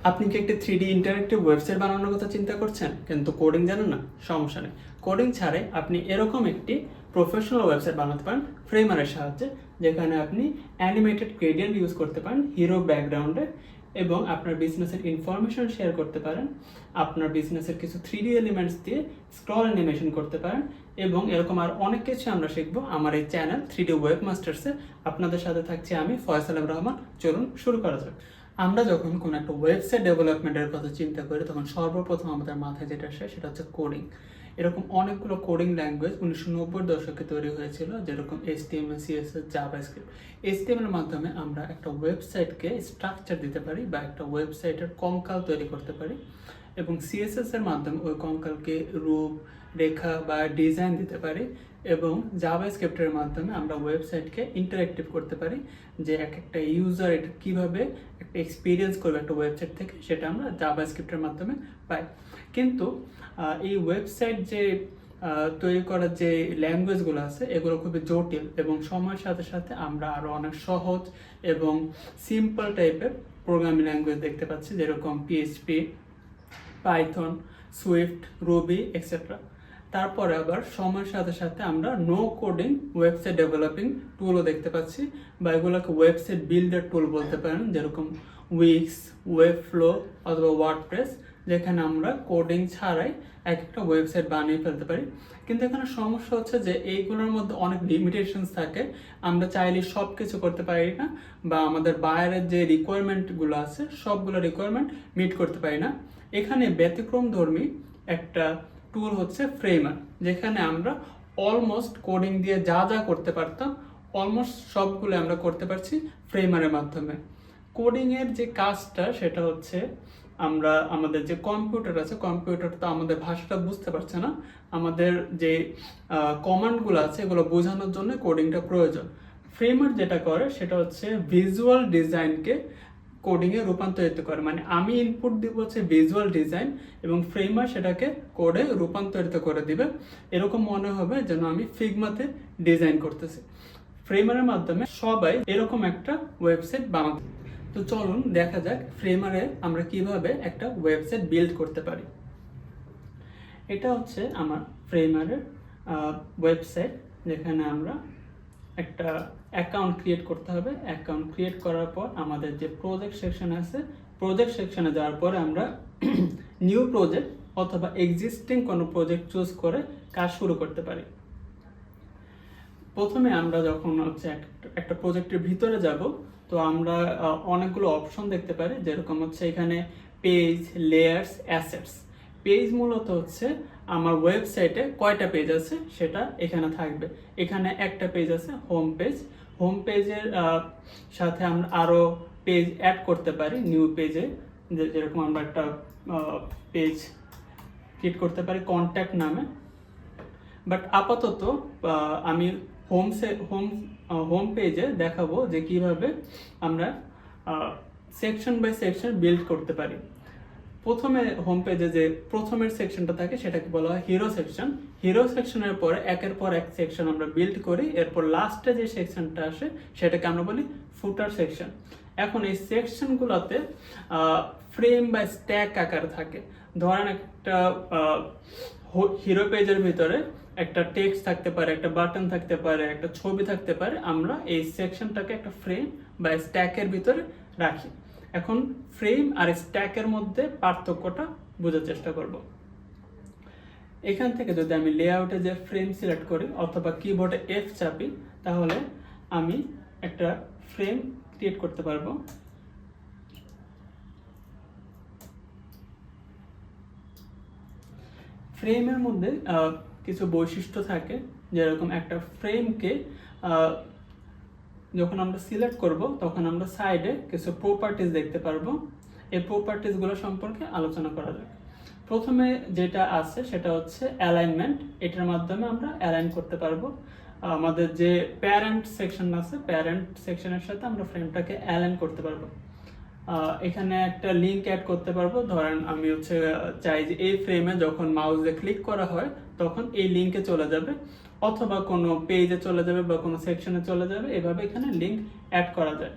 আপনি কি একটা 3D ইন্টারেক্টিভ ওয়েবসাইট বানানোর কথা চিন্তা করছেন কিন্তু কোডিং জানেন না? সমস্যা নেই। কোডিং ছাড়াই আপনি এরকম একটি প্রফেশনাল ওয়েবসাইট বানাতে পারেন ফ্রেমারের সাহায্যে, যেখানে আপনি অ্যানিমেটেড গ্রেডিয়েন্ট ইউজ করতে পারেন হিরো ব্যাকগ্রাউন্ডে এবং আপনার বিজনেসের ইনফরমেশন শেয়ার করতে পারেন। আপনার বিজনেসের কিছু 3D এলিমেন্টস দিয়ে স্ক্রল অ্যানিমেশন করতে পারেন এবং এরকম আর অনেক কিছু আমরা শিখবো আমার এই চ্যানেল 3D ওয়েব মাস্টার্সে। আপনাদের সাথে থাকছি আমি ফয়সাল রহমান। চলুন শুরু করা যাক। আমরা যখন কোনো একটা ওয়েবসাইট ডেভেলপমেন্টের কথা চিন্তা করি তখন সর্বপ্রথম আমাদের মাথায় যেটা আসে সেটা হচ্ছে কোডিং। এরকম অনেকগুলো কোডিং ল্যাঙ্গুয়েজ 1990-এর দশকে তৈরি হয়েছিল, যেরকম HTML, CSS, জাভাস্ক্রিপ্ট। HTML এর মাধ্যমে আমরা একটা ওয়েবসাইটকে স্ট্রাকচার দিতে পারি বা একটা ওয়েবসাইটের কঙ্কাল তৈরি করতে পারি, এবং CSS এর মাধ্যমে ওই কঙ্কালকে রূপ রেখা বা ডিজাইন দিতে পারি, এবং জাভাস্ক্রিপ্টের মাধ্যমে আমরা ওয়েবসাইটকে ইন্টারেক্টিভ করতে পারি, যে একটা ইউজার এটা কীভাবে একটা এক্সপিরিয়েন্স করবে একটা ওয়েবসাইট থেকে, সেটা আমরা জাভাস্ক্রিপ্টের মাধ্যমে পাই। কিন্তু এই ওয়েবসাইট যে তৈরি করার যে ল্যাঙ্গুয়েজগুলো আছে এগুলো খুবই জটিল, এবং সময়ের সাথে সাথে আমরা আরও অনেক সহজ এবং সিম্পল টাইপের প্রোগ্রামিং ল্যাঙ্গুয়েজ দেখতে পাচ্ছি, যেরকম PHP, Python, Swift, Ruby etcetera. তারপরে আবার সময়ের সাথে সাথে আমরা নো কোডিং ওয়েবসাইট ডেভেলপিং টুলও দেখতে পাচ্ছি, বা এগুলোকে ওয়েবসাইট বিল্ডার টুল বলতে পারেন, যেরকম উইক্স, ওয়েবফ্লো অথবা ওয়ার্ডপ্রেস, যেখানে আমরা কোডিং ছাড়াই একটা ওয়েবসাইট বানিয়ে ফেলতে পারি। কিন্তু এখানে সমস্যা হচ্ছে যে এইগুলোর মধ্যে অনেক লিমিটেশনস থাকে, আমরা চাইলে সব কিছু করতে পারি না, বা আমাদের বাইরের যে রিকোয়ারমেন্টগুলো আছে সবগুলো রিকোয়ারমেন্ট মিট করতে পারি না। এখানে ব্যতিক্রমধর্মী একটা টুল হচ্ছে ফ্রেমার, যেখানে আমরা অলমোস্ট কোডিং দিয়ে যা যা করতে পারতাম অলমোস্ট সবগুলো আমরা করতে পারছি ফ্রেমারের মাধ্যমে। কোডিংয়ের যে কাজটা সেটা হচ্ছে আমরা আমাদের যে কম্পিউটার আছে, কম্পিউটার তো আমাদের ভাষাটা বুঝতে পারছে না, আমাদের যে কমান্ডগুলো আছে এগুলো বোঝানোর জন্য কোডিংটা প্রয়োজন। ফ্রেমার যেটা করে সেটা হচ্ছে ভিজুয়াল ডিজাইনকে কোডিংয়ে রূপান্তরিত করে, মানে আমি ইনপুট দিব হচ্ছে ভিজুয়াল ডিজাইন এবং ফ্রেমার সেটাকে কোডে রূপান্তরিত করে দিবে। এরকম মনে হবে যেন আমি ফিগমাতে ডিজাইন করতেছি। ফ্রেমারের মাধ্যমে সবাই এরকম একটা ওয়েবসাইট বানাতে। তো চলুন দেখা যাক ফ্রেমারে আমরা কিভাবে একটা ওয়েবসাইট বিল্ড করতে পারি। এটা হচ্ছে আমার ফ্রেমারের ওয়েবসাইট, যেখানে আমরা একটা অ্যাকাউন্ট ক্রিয়েট করতে হবে। অ্যাকাউন্ট ক্রিয়েট করার পর আমাদের যে প্রজেক্ট সেকশন আছে, প্রজেক্ট সেকশনে যাওয়ার পরে আমরা নিউ প্রজেক্ট অথবা এক্সিস্টিং কোনো প্রজেক্ট চুজ করে কাজ শুরু করতে পারি। প্রথমে আমরা যখন হচ্ছে একটা প্রজেক্টের ভিতরে যাব, তো আমরা অনেকগুলো অপশন দেখতে পারি, যেরকম হচ্ছে এখানে পেজ, লেয়ার্স, অ্যাসেটস। পেজ মূলত হচ্ছে আমার ওয়েবসাইটে কয়টা পেজ আছে সেটা এখানে থাকবে। এখানে একটা পেজ আছে হোম পেজ। হোম পেজের সাথে আমরা আরও পেজ অ্যাড করতে পারি নিউ পেজে, যেরকম আমরা একটা পেজ ক্রিয়েট করতে পারি কন্ট্যাক্ট নামে। বাট আপাতত আমি হোম পেজে দেখাবো যে কিভাবে আমরা সেকশন বাই সেকশন বিল্ড করতে পারি। প্রথমে হোম পেজে যে প্রথমের সেকশনটা থাকে সেটাকে বলা হয় হিরো সেকশন। হিরো সেকশনের পরে একের পর এক সেকশন আমরা বিল্ড করি, এরপর লাস্টে যে সেকশনটা আসে সেটাকে আমরা বলি ফুটার সেকশন। এখন এই সেকশনগুলোতে ফ্রেম বা স্ট্যাক আকার থাকে। ধরেন একটা হিরো পেজের ভিতরে একটা টেক্সট থাকতে পারে, একটা বাটন থাকতে পারে, একটা ছবি থাকতে পারে। আমরা এই সেকশনটাকে একটা ফ্রেম বা স্ট্যাকের ভিতরে রাখি। এখন ফ্রেম আর স্ট্যাকের মধ্যে পার্থক্যটা বোঝার চেষ্টা করব। এখান থেকে যদি আমি লেআউটে যে ফ্রেম সিলেক্ট করি অথবা কিবোর্ডে F চাপি, তাহলে আমি একটা ফ্রেম ক্রিয়েট করতে পারবো। ফ্রেমের মধ্যে কিছু বৈশিষ্ট্য থাকে, যেরকম একটা ফ্রেমকে যখন আমরা সিলেক্ট করব তখন আমরা সাইডে কিছু প্রপার্টিজ দেখতে পারবো। এই প্রপার্টিজগুলো সম্পর্কে আলোচনা করা যাক। প্রথমে যেটা আছে সেটা হচ্ছে অ্যালাইনমেন্ট। এটার মাধ্যমে আমরা অ্যালাইন করতে পারবো। আমাদের যে প্যারেন্ট সেকশন আছে, প্যারেন্ট সেকশনের সাথে আমরা ফ্রেমটাকে অ্যালাইন করতে পারবো। এখানে একটা লিঙ্ক অ্যাড করতে পারবো। ধরেন আমি হচ্ছে চাই যে এই ফ্রেমে যখন মাউস দিয়ে ক্লিক করা হয় তখন এই লিঙ্কে চলে যাবে, অথবা কোনো পেজে চলে যাবে বা কোনো সেকশনে চলে যাবে। এভাবে এখানে লিঙ্ক অ্যাড করা যায়।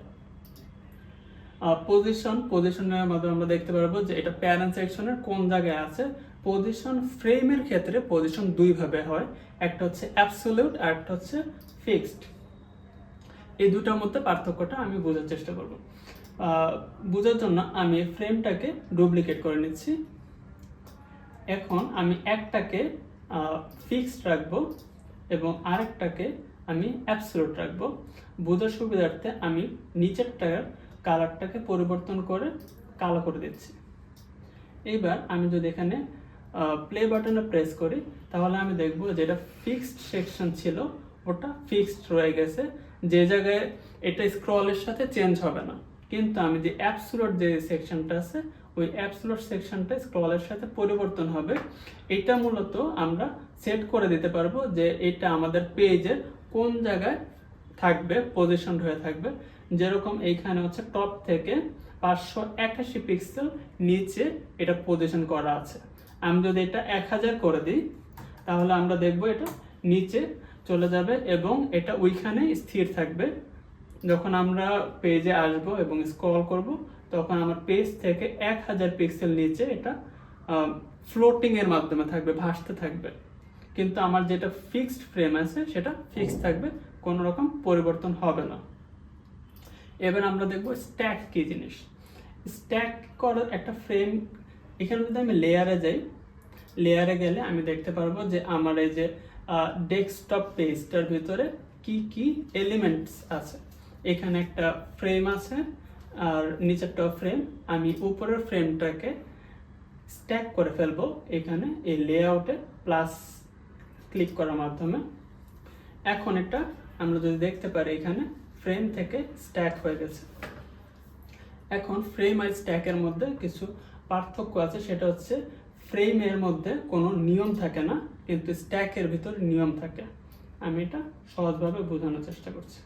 পজিশনের মধ্যে আমরা দেখতে পারবো যে এটা প্যারেন্ট সেকশনের কোন জায়গায় আছে। পজিশন ফ্রেমের ক্ষেত্রে পজিশন দুই ভাবে হয়, একটা হচ্ছে অ্যাবসলিউট আর একটা হচ্ছে ফিক্সড। এই দুটার মধ্যে পার্থক্যটা আমি বোঝার চেষ্টা করব। বোঝার জন্য আমি ফ্রেমটাকে ডুপ্লিকেট করে নিচ্ছি। এখন আমি একটাকে ফিক্সড রাখবো এবং আরেকটাকে আমি অ্যাবসলিউট রাখবো। বোঝার সুবিধার্থে আমি নিচেরটার কালারটাকে পরিবর্তন করে কালো করে দিচ্ছি। এইবার আমি যদি এখানে প্লে বাটনে প্রেস করি তাহলে আমি দেখবো যেটা ফিক্সড সেকশন ছিল ওটা ফিক্সড রয়ে গেছে, যে জায়গায় এটা স্ক্রলের সাথে চেঞ্জ হবে না। কিন্তু আমি যে অ্যাবসলিউট যে সেকশনটা আছে ওই অ্যাবসলিউট সেকশনটা স্ক্রলের সাথে পরিবর্তন হবে। এটা মূলত আমরা সেট করে দিতে পারবো যে এটা আমাদের পেজের কোন জায়গায় থাকবে, পজিশন হয়ে থাকবে। যেরকম এইখানে হচ্ছে টপ থেকে 581 পিক্সেল নিচে এটা পজিশন করা আছে। আমি যদি এটা 1000 করে দিই তাহলে আমরা দেখব এটা নিচে চলে যাবে এবং এটা ওইখানে স্থির থাকবে। যখন আমরা পেজে আসব এবং স্ক্রল করব তখন আমার পেজ থেকে 1000 পিক্সেল নিচে এটা ফ্লোটিং এর মাধ্যমে থাকবে, ভাসতে থাকবে। কিন্তু আমার যেটা ফিক্সড ফ্রেম আছে সেটা ফিক্সড থাকবে, কোনো রকম পরিবর্তন হবে না। এবার আমরা দেখব স্ট্যাক কি জিনিস। স্ট্যাক করার একটা ফ্রেম, এখানে যদি আমি লেয়ারে যাই, লেয়ারে গেলে আমি দেখতে পারবো যে আমার এই যে ডেস্কটপ পেজটার ভিতরে কি কি এলিমেন্টস আছে। এখানে একটা ফ্রেম আছে আর নিচেরটা ফ্রেম। আমি উপরের ফ্রেমটাকে স্ট্যাক করে ফেলবো এখানে এই লেআউটে প্লাস ক্লিক করার মাধ্যমে। এখন এটা আমরা যদি দেখতে পারি এখানে ফ্রেম থেকে স্ট্যাক হয়ে গেছে। এখন ফ্রেম আর স্ট্যাকের মধ্যে কিছু পার্থক্য আছে, সেটা হচ্ছে ফ্রেমের মধ্যে কোনো নিয়ম থাকে না কিন্তু স্ট্যাকের ভিতর নিয়ম থাকে। আমি এটা সহজভাবে বোঝানোর চেষ্টা করছি।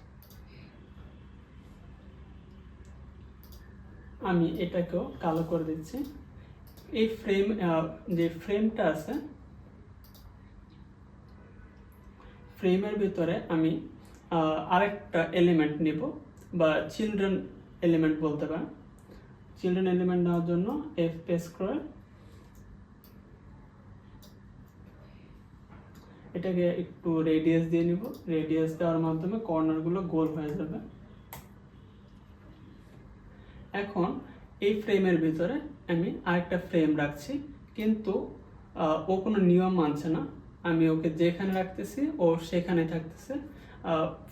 আমি এটাকেও কালো করে দিচ্ছি। এই ফ্রেম যে ফ্রেমটা আছে ফ্রেমের ভিতরে আমি আরেকটা এলিমেন্ট নিব বা চিলড্রেন এলিমেন্ট বলতে পারেন। চিলড্রেন এলিমেন্ট নেওয়ার জন্য এফ প্রেস করে এটাকে একটু রেডিয়াস দিয়ে নিব। রেডিয়াস দেওয়ার মাধ্যমে কর্নারগুলো গোল হয়ে যাবে। এখন এই ফ্রেমের ভিতরে আমি আরেকটা ফ্রেম রাখছি, কিন্তু ও কোনো নিয়ম মানছে না। আমি ওকে যেখানে রাখতেছি ও সেখানে থাকতেছে।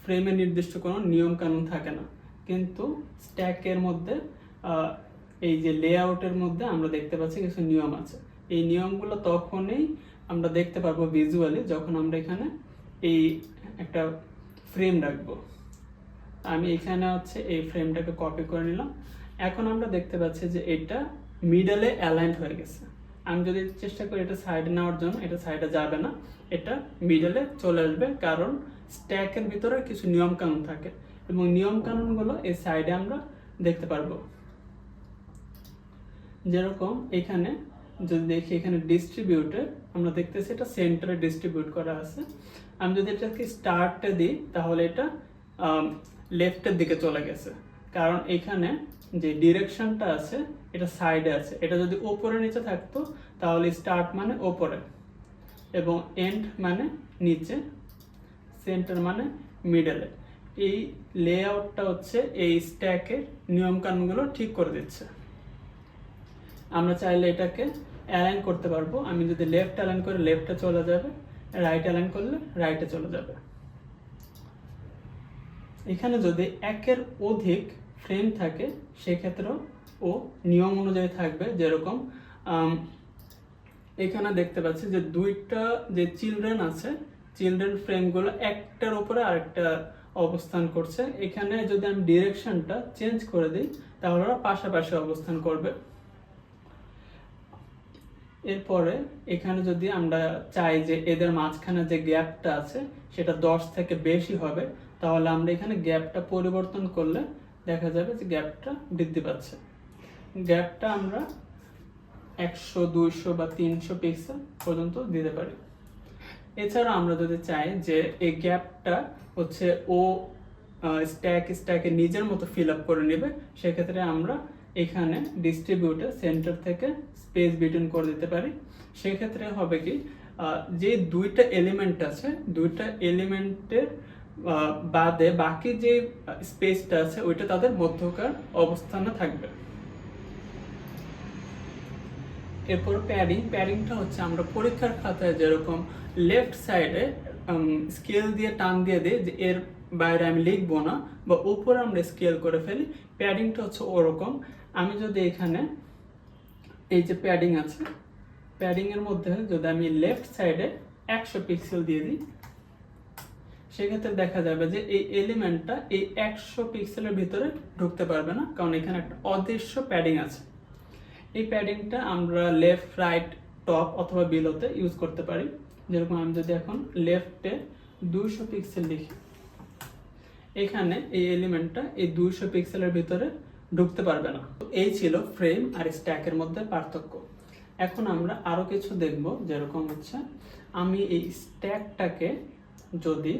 ফ্রেমে নির্দিষ্ট কোনো নিয়ম কানুন থাকে না, কিন্তু স্ট্যাকের মধ্যে এই যে লেআউটের মধ্যে আমরা দেখতে পাচ্ছি কিছু নিয়ম আছে। এই নিয়মগুলো তখনই আমরা দেখতে পারবো ভিজুয়ালি যখন আমরা এখানে এই একটা ফ্রেম রাখবো। আমি এখানে হচ্ছে এই ফ্রেমটাকে কপি করে নিলাম। এখন আমরা দেখতে পাচ্ছি যে এটা মিডলে অ্যালাইন্ড হয়ে গেছে। আমি যদি চেষ্টা করি এটা সাইডে নেওয়ার জন্য, এটা সাইডে যাবে না, এটা মিডলে চলে আসবে, কারণ স্ট্যাকের ভিতরে কিছু নিয়ম কানুন থাকে এবং নিয়ম কানুনগুলো এই সাইডে আমরা দেখতে পারবো। যেরকম এখানে যদি দেখি এখানে ডিস্ট্রিবিউটে আমরা দেখতেছি এটা সেন্টারে ডিস্ট্রিবিউট করা আছে। আমি যদি এটাকে স্টার্টে দিই তাহলে এটা লেফটের দিকে চলে গেছে, কারণ এখানে যে ডিরেকশনটা আছে এটা সাইডে আছে। এটা যদি ওপরে নিচে থাকতো তাহলে স্টার্ট মানে ওপরে এবং এন্ড মানে নিচে, সেন্টার মানে মিডলে। এই লেআউটটা হচ্ছে এই স্ট্যাকের নিয়মকানুনগুলো ঠিক করে দিচ্ছে। আমরা চাইলে এটাকে অ্যালাইন করতে পারবো। আমি যদি লেফট অ্যালাইন করে লেফটে চলে যাবে, রাইট অ্যালাইন করলে রাইটে চলে যাবে। এখানে যদি একের অধিক ফ্রেম থাকে সেক্ষেত্রেও ও নিয়ম অনুযায়ী থাকবে। যেরকম এখানে দেখতে পাচ্ছি যে দুইটা যে চিলড্রেন আছে, চিলড্রেন ফ্রেমগুলো একটার উপরে আরেকটা অবস্থান করছে। এখানে যদি আমি ডিরেকশনটা চেঞ্জ করে দিই তাহলে ওরা পাশাপাশি অবস্থান করবে। এরপরে এখানে যদি আমরা চাই যে এদের মাঝখানে যে গ্যাপটা আছে সেটা 10 থেকে বেশি হবে, তাহলে আমরা এখানে গ্যাপটা পরিবর্তন করলে দেখা যাবে যে গ্যাপটা বৃদ্ধি পাচ্ছে। গ্যাপটা আমরা 100, 200 বা 300 পিক্সেল পর্যন্ত দিতে পারি। এছাড়া আমরা যদি চাই যে এই গ্যাপটা হচ্ছে ও স্ট্যাকে নিজের মতো ফিল আপ করে নেবে, সেক্ষেত্রে আমরা এখানে ডিস্ট্রিবিউটে সেন্টার থেকে স্পেস বিটুইন করে দিতে পারি। সেক্ষেত্রে হবে কি, যে দুইটা এলিমেন্ট আছে, দুইটা এলিমেন্টের বাদে বাকি যে স্পেসটা আছে ওইটা তাদের মধ্যকার অবস্থানে থাকবে। এরপর প্যাডিংটা হচ্ছে আমরা পরীক্ষার খাতায় যেরকম লেফট সাইডে স্কেল দিয়ে টান দিয়ে দিই যে এর বাইরে আমি লিখবো না, বা উপরে আমরা স্কেল করে ফেলি, প্যাডিংটা হচ্ছে ওরকম। আমি যদি এখানে এই যে প্যাডিং আছে, প্যাডিংয়ের মধ্যে যদি আমি লেফট সাইডে 100 পিক্সেল দিয়ে দিই, সেক্ষেত্রে দেখা যাবে যে এই এলিমেন্টটা এই 100 পিক্সেলের ভিতরে ঢুকতে পারবে না, কারণ এখানে একটা অদৃশ্য প্যাডিং আছে। এই প্যাডিংটা আমরা লেফট, রাইট, টপ অথবা বিলোতে ইউজ করতে পারি। যেরকম আমি যদি এখন লেফটে 200 পিক্সেল লিখি, এখানে এই এলিমেন্টটা এই 200 পিক্সেলের ভিতরে ঢুকতে পারবে না। তো এই ছিল ফ্রেম আর স্ট্যাকের মধ্যে পার্থক্য। এখন আমরা আরো কিছু দেখব, যেরকম হচ্ছে আমি এই স্ট্যাকটাকে যদি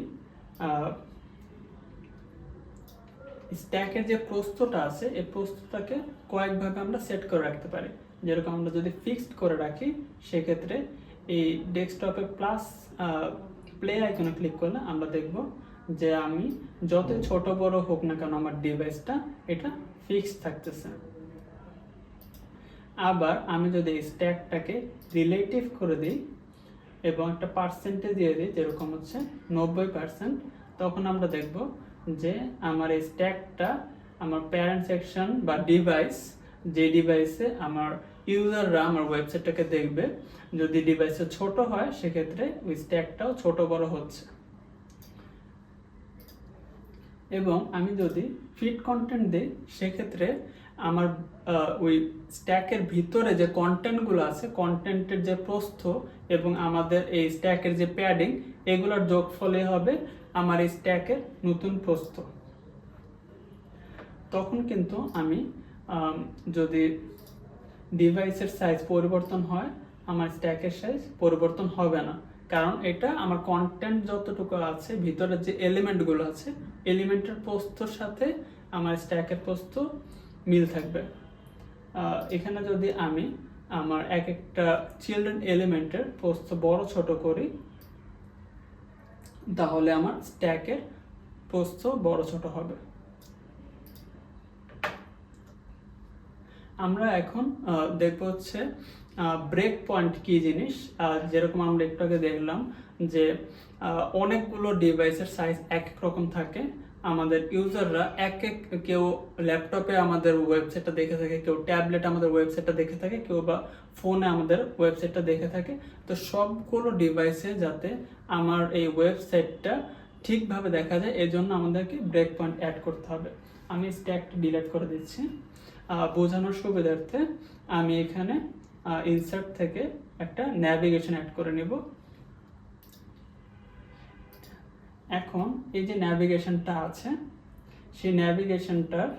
স্ট্যাকের যে প্রস্থটা আছে এই প্রস্থটাকে কয়েকভাবে আমরা সেট করে রাখতে পারি। যেরকম আমরা যদি ফিক্সড করে রাখি, সেক্ষেত্রে এই ডেস্কটপে প্লাস প্লে আইকনে ক্লিক করলে আমরা দেখব যে আমি যত ছোট বড় হোক না কেন আমার ডিভাইসটা এটা ফিক্সড থাকতেছে। আবার আমি যদি স্ট্যাকটাকে রিলেটিভ করে দিই এবং একটা পার্সেন্টেজ দিয়ে দিই, যেরকম হচ্ছে 90%, তখন আমরা দেখব যে আমার এই স্ট্যাকটা আমার প্যারেন্ট সেকশন বা ডিভাইস, যে ডিভাইসে আমার ইউজাররা আমার ওয়েবসাইটটাকে দেখবে, যদি ডিভাইসে ছোট হয় সেক্ষেত্রে ওই স্ট্যাকটাও ছোট বড় হচ্ছে। এবং আমি যদি ফিট কন্টেন্ট দিই, সেক্ষেত্রে আমার ওই স্ট্যাকের ভিতরে যে কন্টেন্টগুলো আছে, কন্টেন্টের যে প্রস্থ এবং আমাদের এই স্ট্যাকের যে প্যাডিং, এগুলোর যোগফলে হবে আমার এই স্ট্যাকের নতুন প্রস্থ। তখন কিন্তু আমি যদি ডিভাইসের সাইজ পরিবর্তন হয়, আমার স্ট্যাকের সাইজ পরিবর্তন হবে না, কারণ এটা আমার কন্টেন্ট যতটুকু আছে, ভিতরে যে এলিমেন্টগুলো আছে, এলিমেন্টের প্রস্থর সাথে আমার স্ট্যাকের প্রস্থ মিল থাকবে। এখানে যদি আমি আমার এক একটা চিলড্রেন এলিমেন্টের প্রস্থ বড় ছোট করি, তাহলে আমার স্ট্যাকের প্রস্থ বড় ছোট হবে। আমরা এখন দেখব হচ্ছে ব্রেক পয়েন্ট কি জিনিস। যেরকম আমরা একটু আগে দেখলাম যে অনেকগুলো ডিভাইসের সাইজ এক এক রকম থাকে। আমাদের ইউজাররা কেউ ল্যাপটপে আমাদের ওয়েবসাইটটা দেখে থাকে, কেউ ট্যাবলেট আমাদের ওয়েবসাইটটা দেখে থাকে, কেউ বা ফোনে আমাদের ওয়েবসাইটটা দেখে থাকে। তো সবগুলো ডিভাইসে যাতে আমার এই ওয়েবসাইটটা ঠিকভাবে দেখা যায়, এই জন্য আমাদেরকে ব্রেক পয়েন্ট অ্যাড করতে হবে। আমি স্ট্যাকটা ডিলিট করে দিচ্ছি বোঝানোর সুবিধার্থে। আমি এখানে ইনসার্ট থেকে একটা ন্যাভিগেশন অ্যাড করে নেব। এখন এই যে ন্যাভিগেশনটা আছে, সেই ন্যাভিগেশনটার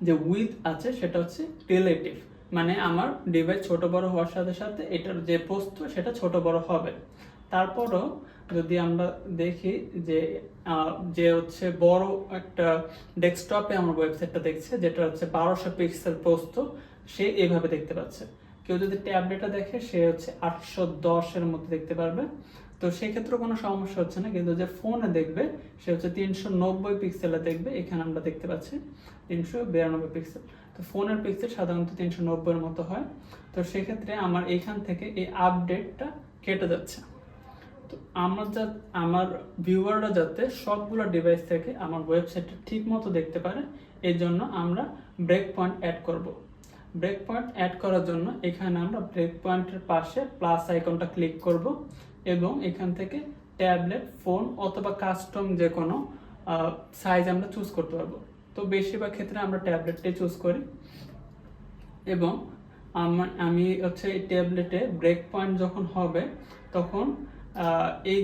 যে উইথ আছে সেটা হচ্ছে রিলেটিভ, মানে আমার ডিভাইস ছোট বড় হওয়ার সাথে সাথে এটার যে প্রস্থ সেটা ছোট বড় হবে। তারপরও যদি আমরা দেখি যে হচ্ছে বড় একটা ডেস্কটপে আমার ওয়েবসাইটটা দেখছে, যেটা হচ্ছে 1200 পিক্সেল প্রস্থ, সে এইভাবে দেখতে পাচ্ছে। কেউ যদি ট্যাবলেটটা দেখে সে হচ্ছে 810 এর মধ্যে দেখতে পারবে। তো সেক্ষেত্রে কোনো সমস্যা হচ্ছে না। কিন্তু যে ফোনে দেখবে সে হচ্ছে 390 পিক্সেলে দেখবে। এখানে আমরা দেখতে পাচ্ছি 392 পিক্সেল। তো ফোনের পিক্সেল সাধারণত 390 এর মতো হয়। তো সেক্ষেত্রে আমার এখান থেকে এই আপডেটটা কেটে যাচ্ছে। তো আমার ভিউয়াররা যাতে সবগুলো ডিভাইস থেকে আমার ওয়েবসাইটটা ঠিক মতো দেখতে পারে, এই জন্য আমরা ব্রেক পয়েন্ট অ্যাড করব। ব্রেক পয়েন্ট অ্যাড করার জন্য এখানে আমরা ব্রেক পয়েন্টের পাশে প্লাস আইকনটা ক্লিক করব এবং এখান থেকে ট্যাবলেট, ফোন অথবা কাস্টম যে কোনো সাইজ আমরা চুজ করতে পারবো। তো বেশিরভাগ ক্ষেত্রে আমরা ট্যাবলেটটাই চুজ করি। এবং আমি হচ্ছে এই ট্যাবলেটে ব্রেক পয়েন্ট যখন হবে তখন এই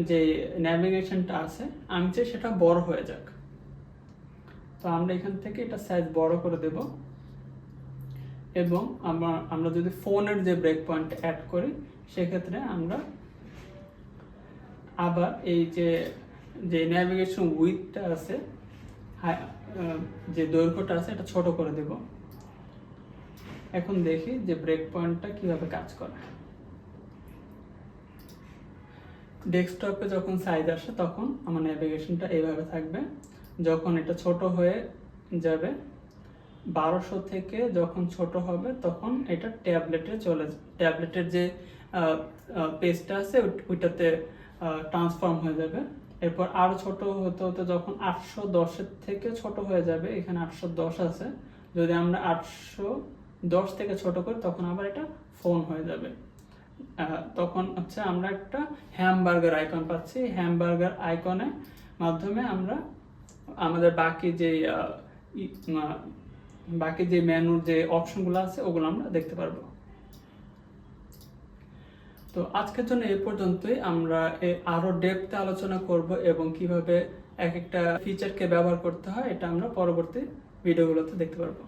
যে ন্যাভিগেশনটা আছে আমি চাই সেটা বড় হয়ে যাক। তো আমরা এখান থেকে এটা সাইজ বড় করে দেব এবং আমরা যদি ফোনের যে ব্রেক পয়েন্ট অ্যাড করি সেক্ষেত্রে আমরা আবার এই যে যে ন্যাভিগেশন উইথটা আছে, যে দৈর্ঘ্যটা আছে এটা ছোট করে দেব। এখন দেখি যে ব্রেক পয়েন্টটা কিভাবে কাজ করে। ডেস্কটপে যখন সাইজ আসে তখন আমার ন্যাভিগেশনটা এইভাবে থাকবে। যখন এটা ছোট হয়ে যাবে 1200 থেকে যখন ছোট হবে তখন এটা ট্যাবলেটের যে পেজটা আছে ওইটাতে ট্রান্সফর্ম হয়ে যাবে। এরপর আরো ছোট হতে হতে যখন 810 থেকে ছোট হয়ে যাবে, এখানে 810 আছে, যদি আমরা 810 থেকে ছোট করি তখন আবার এটা ফোন হয়ে যাবে। তখন হচ্ছে আমরা একটা হ্যামবার্গার আইকন পাচ্ছি। হ্যামবার্গার আইকনের মাধ্যমে আমরা আমাদের বাকি যে মেনুর যে অপশনগুলো আছে ওগুলো আমরা দেখতে পারবো। তো আজকের জন্য এই পর্যন্তই। আমরা আরো ডেপথে আলোচনা করব এবং কিভাবে এক একটা ফিচারকে ব্যবহার করতে হয় এটা আমরা পরবর্তী ভিডিওগুলোতে দেখতে পারবো।